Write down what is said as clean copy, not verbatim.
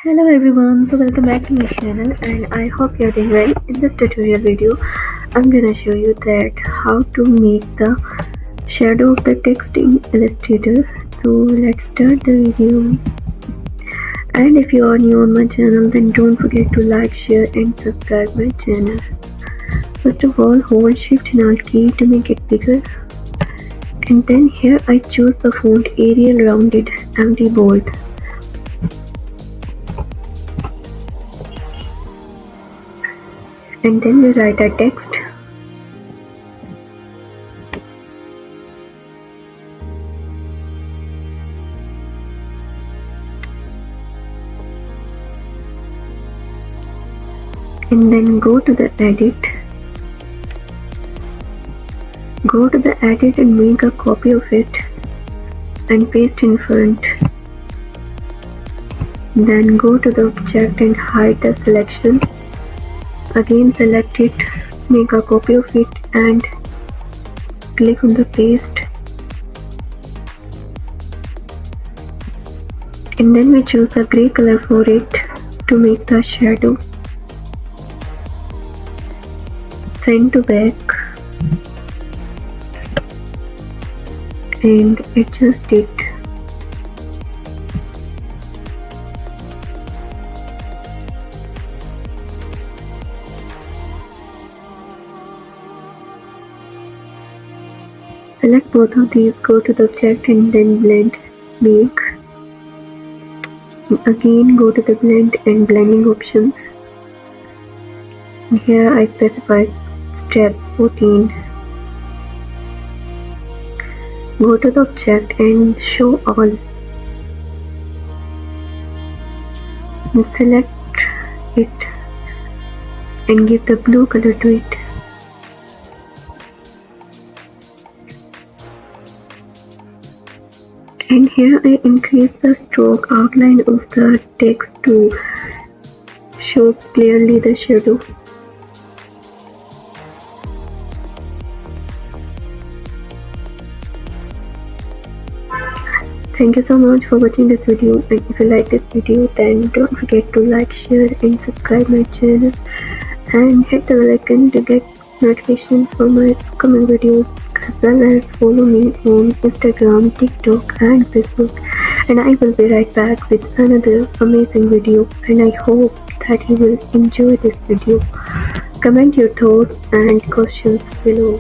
Hello everyone, so welcome back to my channel and I hope you're doing well. In this tutorial video, I'm gonna show you that how to make the shadow of the text in Illustrator. So let's start the video. And if you are new on my channel, then don't forget to like, share and subscribe my channel. First of all, hold Shift and Alt key to make it bigger. And then here I choose the font Arial Rounded Empty Bold. And then we write a text. And then go to the edit. Go to the edit and make a copy of it and paste in front. Then go to the object and hide the selection. Again select it, make a copy of it and click on the paste. And then we choose a grey color for it to make the shadow. Send to back and adjust it. Select both of these, go to the object and then blend, make. Again go to the blend and blending options. And here I specify step 14. Go to the object and show all. And select it and give the blue color to it. And here I increase the stroke outline of the text to show clearly the shadow. Thank you so much for watching this video, and if you like this video then don't forget to like, share and subscribe my channel and hit the bell icon to get notifications for my upcoming videos, as well as follow me on Instagram, TikTok and Facebook. And I will be right back with another amazing video, and I hope that you will enjoy this video. Comment your thoughts and questions below.